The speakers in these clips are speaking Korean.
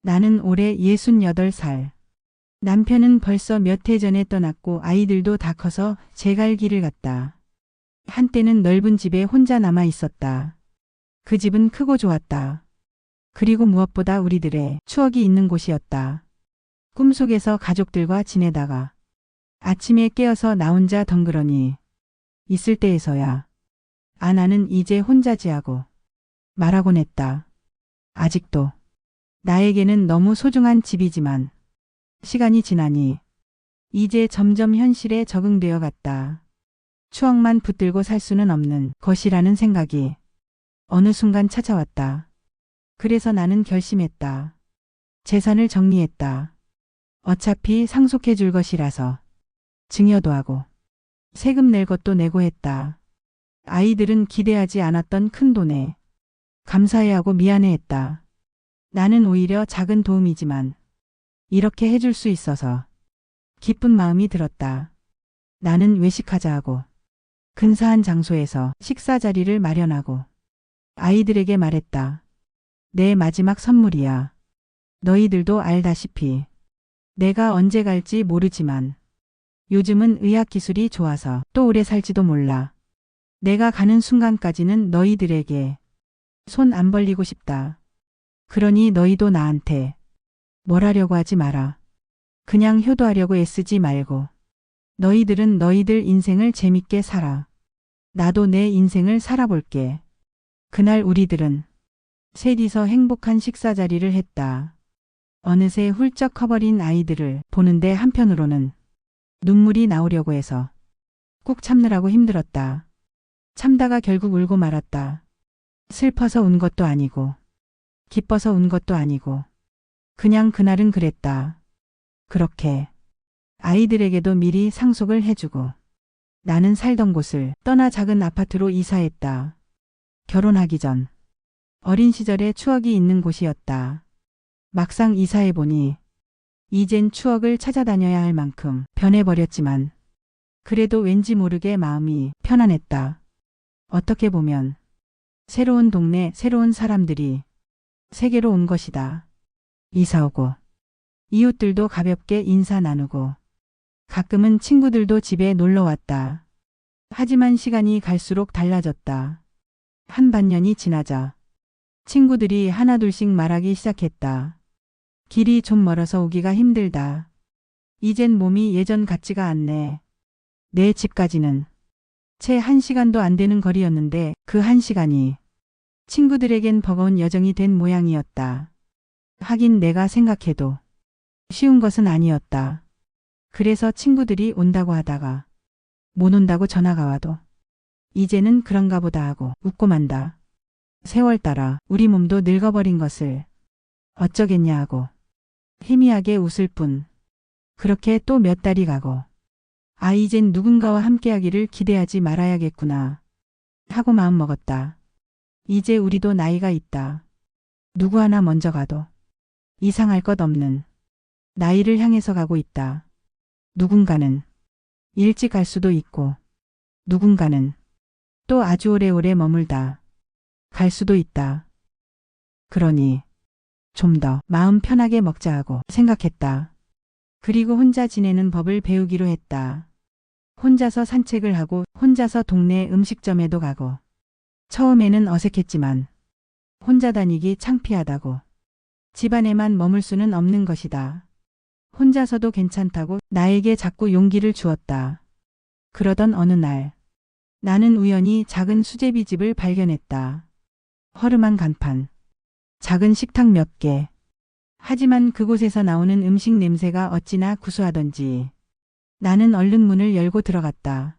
나는 올해 68살. 남편은 벌써 몇 해 전에 떠났고 아이들도 다 커서 제갈 길을 갔다. 한때는 넓은 집에 혼자 남아 있었다. 그 집은 크고 좋았다. 그리고 무엇보다 우리들의 추억이 있는 곳이었다. 꿈속에서 가족들과 지내다가 아침에 깨어서 나 혼자 덩그러니 있을 때에서야 나는 이제 혼자지 하고 말하곤 했다. 아직도 나에게는 너무 소중한 집이지만 시간이 지나니 이제 점점 현실에 적응되어 갔다. 추억만 붙들고 살 수는 없는 것이라는 생각이 어느 순간 찾아왔다. 그래서 나는 결심했다. 재산을 정리했다. 어차피 상속해 줄 것이라서 증여도 하고 세금 낼 것도 내고 했다. 아이들은 기대하지 않았던 큰 돈에 감사해하고 미안해했다. 나는 오히려 작은 도움이지만 이렇게 해줄 수 있어서 기쁜 마음이 들었다. 나는 외식하자 하고 근사한 장소에서 식사 자리를 마련하고 아이들에게 말했다. 내 마지막 선물이야. 너희들도 알다시피 내가 언제 갈지 모르지만 요즘은 의학기술이 좋아서 또 오래 살지도 몰라. 내가 가는 순간까지는 너희들에게 손 안 벌리고 싶다. 그러니 너희도 나한테 뭘 하려고 하지 마라. 그냥 효도하려고 애쓰지 말고 너희들은 너희들 인생을 재밌게 살아. 나도 내 인생을 살아볼게. 그날 우리들은 셋이서 행복한 식사 자리를 했다. 어느새 훌쩍 커버린 아이들을 보는데 한편으로는 눈물이 나오려고 해서 꾹 참느라고 힘들었다. 참다가 결국 울고 말았다. 슬퍼서 운 것도 아니고 기뻐서 운 것도 아니고 그냥 그날은 그랬다. 그렇게 아이들에게도 미리 상속을 해주고 나는 살던 곳을 떠나 작은 아파트로 이사했다. 결혼하기 전 어린 시절의 추억이 있는 곳이었다. 막상 이사해보니 이젠 추억을 찾아다녀야 할 만큼 변해버렸지만 그래도 왠지 모르게 마음이 편안했다. 어떻게 보면 새로운 동네, 새로운 사람들이 세계로 온 것이다. 이사 오고 이웃들도 가볍게 인사 나누고 가끔은 친구들도 집에 놀러 왔다. 하지만 시간이 갈수록 달라졌다. 한 반년이 지나자 친구들이 하나둘씩 말하기 시작했다. 길이 좀 멀어서 오기가 힘들다. 이젠 몸이 예전 같지가 않네. 내 집까지는 채 1시간도 안 되는 거리였는데 그 1시간이 친구들에겐 버거운 여정이 된 모양이었다. 하긴 내가 생각해도 쉬운 것은 아니었다. 그래서 친구들이 온다고 하다가 못 온다고 전화가 와도 이제는 그런가 보다 하고 웃고 만다. 세월 따라 우리 몸도 늙어버린 것을 어쩌겠냐 하고 희미하게 웃을 뿐. 그렇게 또 몇 달이 가고 이젠 누군가와 함께하기를 기대하지 말아야겠구나 하고 마음먹었다. 이제 우리도 나이가 있다. 누구 하나 먼저 가도 이상할 것 없는 나이를 향해서 가고 있다. 누군가는 일찍 갈 수도 있고 누군가는 또 아주 오래오래 머물다 갈 수도 있다. 그러니 좀 더 마음 편하게 먹자 하고 생각했다. 그리고 혼자 지내는 법을 배우기로 했다. 혼자서 산책을 하고 혼자서 동네 음식점에도 가고 처음에는 어색했지만 혼자 다니기 창피하다고 집안에만 머물 수는 없는 것이다. 혼자서도 괜찮다고 나에게 자꾸 용기를 주었다. 그러던 어느 날 나는 우연히 작은 수제비 집을 발견했다. 허름한 간판, 작은 식탁 몇 개. 하지만 그곳에서 나오는 음식 냄새가 어찌나 구수하던지 나는 얼른 문을 열고 들어갔다.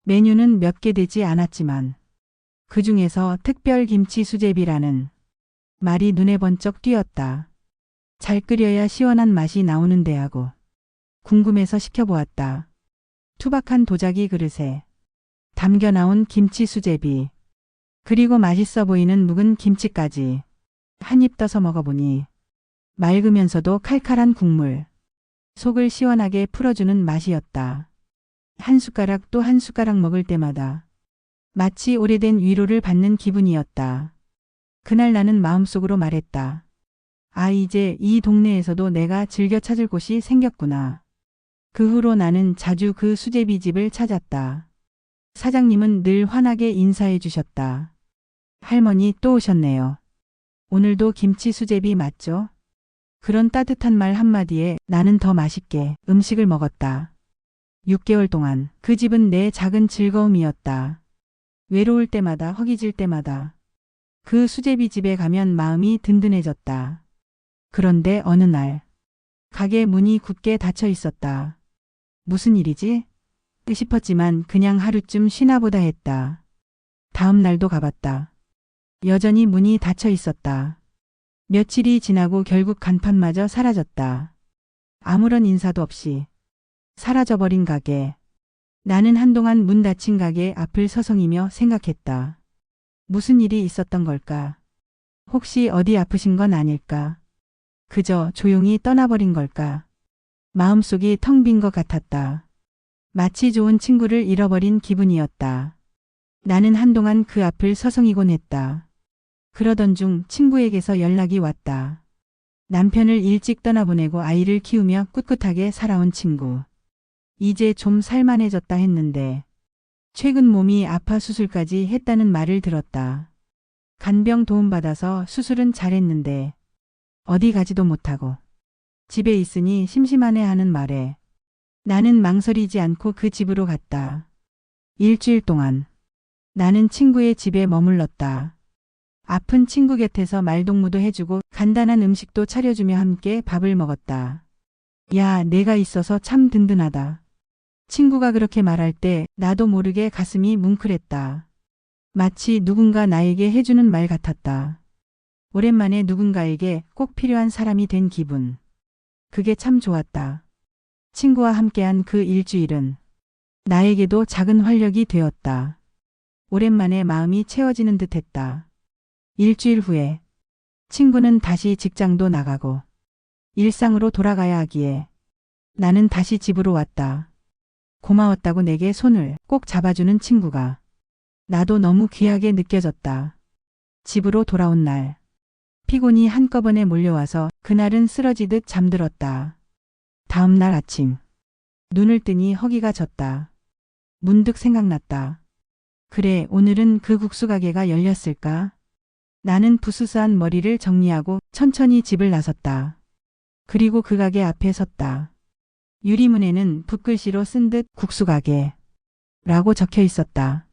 메뉴는 몇 개 되지 않았지만 그 중에서 특별 김치 수제비라는 말이 눈에 번쩍 띄었다. 잘 끓여야 시원한 맛이 나오는데 하고 궁금해서 시켜보았다. 투박한 도자기 그릇에 담겨 나온 김치 수제비, 그리고 맛있어 보이는 묵은 김치까지 한 입 떠서 먹어보니 맑으면서도 칼칼한 국물, 속을 시원하게 풀어주는 맛이었다. 한 숟가락 또 한 숟가락 먹을 때마다 마치 오래된 위로를 받는 기분이었다. 그날 나는 마음속으로 말했다. 아, 이제 이 동네에서도 내가 즐겨 찾을 곳이 생겼구나. 그 후로 나는 자주 그 수제비 집을 찾았다. 사장님은 늘 환하게 인사해 주셨다. 할머니 또 오셨네요. 오늘도 김치 수제비 맞죠? 그런 따뜻한 말 한마디에 나는 더 맛있게 음식을 먹었다. 6개월 동안 그 집은 내 작은 즐거움이었다. 외로울 때마다 허기질 때마다 그 수제비 집에 가면 마음이 든든해졌다. 그런데 어느 날 가게 문이 굳게 닫혀 있었다. 무슨 일이지? 싶었지만 그냥 하루쯤 쉬나 보다 했다. 다음 날도 가봤다. 여전히 문이 닫혀 있었다. 며칠이 지나고 결국 간판마저 사라졌다. 아무런 인사도 없이 사라져버린 가게. 나는 한동안 문 닫힌 가게 앞을 서성이며 생각했다. 무슨 일이 있었던 걸까? 혹시 어디 아프신 건 아닐까? 그저 조용히 떠나버린 걸까? 마음속이 텅 빈 것 같았다. 마치 좋은 친구를 잃어버린 기분이었다. 나는 한동안 그 앞을 서성이곤 했다. 그러던 중 친구에게서 연락이 왔다. 남편을 일찍 떠나보내고 아이를 키우며 꿋꿋하게 살아온 친구. 이제 좀 살만해졌다 했는데 최근 몸이 아파 수술까지 했다는 말을 들었다. 간병 도움받아서 수술은 잘했는데 어디 가지도 못하고 집에 있으니 심심하네 하는 말에 나는 망설이지 않고 그 집으로 갔다. 일주일 동안 나는 친구의 집에 머물렀다. 아픈 친구 곁에서 말동무도 해주고 간단한 음식도 차려주며 함께 밥을 먹었다. 야, 내가 있어서 참 든든하다. 친구가 그렇게 말할 때 나도 모르게 가슴이 뭉클했다. 마치 누군가 나에게 해주는 말 같았다. 오랜만에 누군가에게 꼭 필요한 사람이 된 기분. 그게 참 좋았다. 친구와 함께한 그 일주일은 나에게도 작은 활력이 되었다. 오랜만에 마음이 채워지는 듯 했다. 일주일 후에 친구는 다시 직장도 나가고 일상으로 돌아가야 하기에 나는 다시 집으로 왔다. 고마웠다고 내게 손을 꼭 잡아주는 친구가 나도 너무 귀하게 느껴졌다. 집으로 돌아온 날 피곤이 한꺼번에 몰려와서 그날은 쓰러지듯 잠들었다. 다음 날 아침 눈을 뜨니 허기가 졌다. 문득 생각났다. 그래, 오늘은 그 국수 가게가 열렸을까? 나는 부스스한 머리를 정리하고 천천히 집을 나섰다. 그리고 그 가게 앞에 섰다. 유리문에는 붓글씨로 쓴 듯 국수가게 라고 적혀 있었다.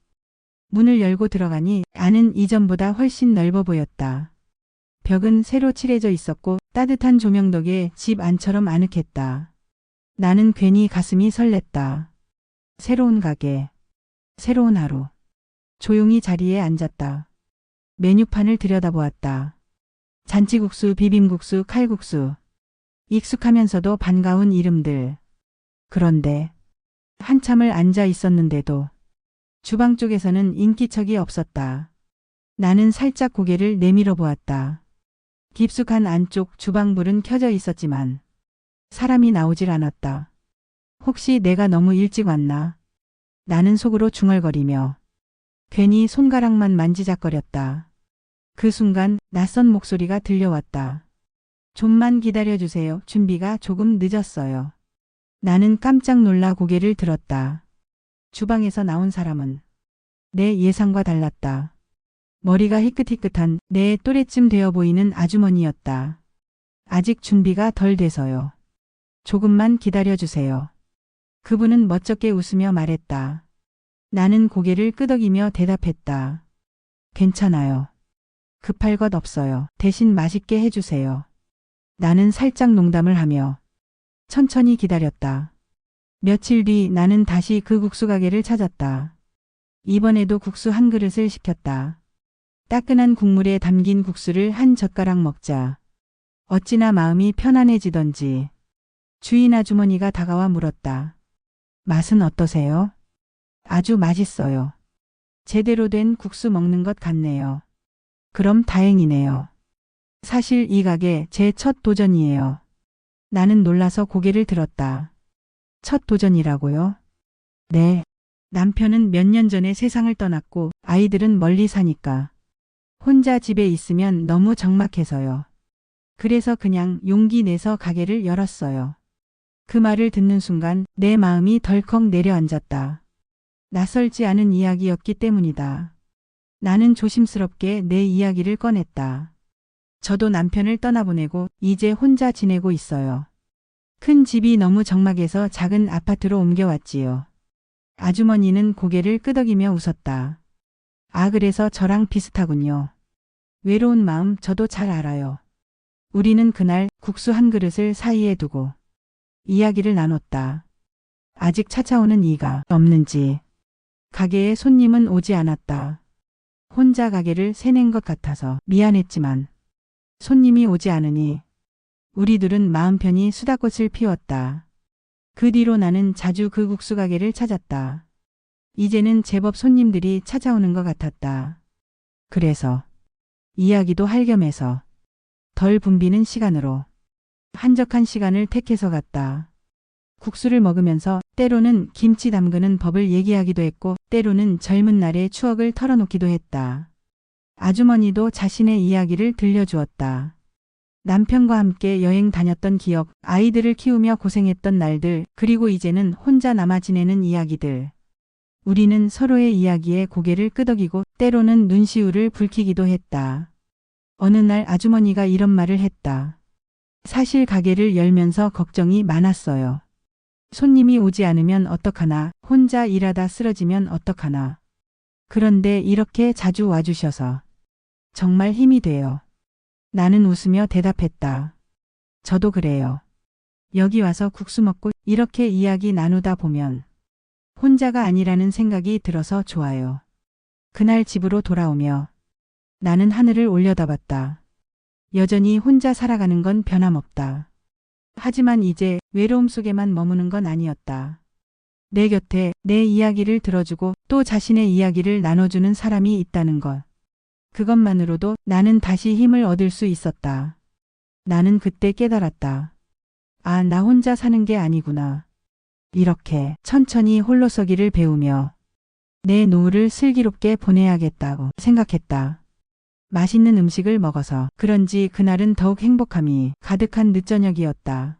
문을 열고 들어가니 안은 이전보다 훨씬 넓어 보였다. 벽은 새로 칠해져 있었고 따뜻한 조명 덕에 집 안처럼 아늑했다. 나는 괜히 가슴이 설렜다. 새로운 가게, 새로운 하루. 조용히 자리에 앉았다. 메뉴판을 들여다보았다. 잔치국수, 비빔국수, 칼국수. 익숙하면서도 반가운 이름들. 그런데 한참을 앉아 있었는데도 주방 쪽에서는 인기척이 없었다. 나는 살짝 고개를 내밀어 보았다. 깊숙한 안쪽 주방불은 켜져 있었지만 사람이 나오질 않았다. 혹시 내가 너무 일찍 왔나? 나는 속으로 중얼거리며 괜히 손가락만 만지작거렸다. 그 순간 낯선 목소리가 들려왔다. 좀만 기다려주세요. 준비가 조금 늦었어요. 나는 깜짝 놀라 고개를 들었다. 주방에서 나온 사람은 내 예상과 달랐다. 머리가 희끗희끗한 내 또래쯤 되어 보이는 아주머니였다. 아직 준비가 덜 돼서요. 조금만 기다려주세요. 그분은 멋쩍게 웃으며 말했다. 나는 고개를 끄덕이며 대답했다. 괜찮아요. 급할 것 없어요. 대신 맛있게 해주세요. 나는 살짝 농담을 하며 천천히 기다렸다. 며칠 뒤 나는 다시 그 국수 가게를 찾았다. 이번에도 국수 한 그릇을 시켰다. 따끈한 국물에 담긴 국수를 한 젓가락 먹자. 어찌나 마음이 편안해지던지 주인 아주머니가 다가와 물었다. 맛은 어떠세요? 아주 맛있어요. 제대로 된 국수 먹는 것 같네요. 그럼 다행이네요. 사실 이 가게 제 첫 도전이에요. 나는 놀라서 고개를 들었다. 첫 도전이라고요? 네. 남편은 몇 년 전에 세상을 떠났고 아이들은 멀리 사니까 혼자 집에 있으면 너무 적막해서요. 그래서 그냥 용기 내서 가게를 열었어요. 그 말을 듣는 순간 내 마음이 덜컥 내려앉았다. 낯설지 않은 이야기였기 때문이다. 나는 조심스럽게 내 이야기를 꺼냈다. 저도 남편을 떠나보내고 이제 혼자 지내고 있어요. 큰 집이 너무 적막해서 작은 아파트로 옮겨왔지요. 아주머니는 고개를 끄덕이며 웃었다. 아, 그래서 저랑 비슷하군요. 외로운 마음 저도 잘 알아요. 우리는 그날 국수 한 그릇을 사이에 두고 이야기를 나눴다. 아직 찾아오는 이가 없는지. 가게에 손님은 오지 않았다. 혼자 가게를 새낸 것 같아서 미안했지만 손님이 오지 않으니 우리 둘은 마음 편히 수다꽃을 피웠다. 그 뒤로 나는 자주 그 국수 가게를 찾았다. 이제는 제법 손님들이 찾아오는 것 같았다. 그래서 이야기도 할 겸해서 덜 붐비는 시간으로 한적한 시간을 택해서 갔다. 국수를 먹으면서 때로는 김치 담그는 법을 얘기하기도 했고 때로는 젊은 날의 추억을 털어놓기도 했다. 아주머니도 자신의 이야기를 들려주었다. 남편과 함께 여행 다녔던 기억, 아이들을 키우며 고생했던 날들, 그리고 이제는 혼자 남아 지내는 이야기들. 우리는 서로의 이야기에 고개를 끄덕이고 때로는 눈시울을 붉히기도 했다. 어느 날 아주머니가 이런 말을 했다. 사실 가게를 열면서 걱정이 많았어요. 손님이 오지 않으면 어떡하나, 혼자 일하다 쓰러지면 어떡하나. 그런데 이렇게 자주 와주셔서 정말 힘이 돼요. 나는 웃으며 대답했다. 저도 그래요. 여기 와서 국수 먹고 이렇게 이야기 나누다 보면 혼자가 아니라는 생각이 들어서 좋아요. 그날 집으로 돌아오며 나는 하늘을 올려다봤다. 여전히 혼자 살아가는 건 변함없다. 하지만 이제 외로움 속에만 머무는 건 아니었다. 내 곁에 내 이야기를 들어주고 또 자신의 이야기를 나눠주는 사람이 있다는 것. 그것만으로도 나는 다시 힘을 얻을 수 있었다. 나는 그때 깨달았다. 아, 나 혼자 사는 게 아니구나. 이렇게 천천히 홀로 서기를 배우며 내 노후를 슬기롭게 보내야겠다고 생각했다. 맛있는 음식을 먹어서 그런지 그날은 더욱 행복함이 가득한 늦저녁이었다.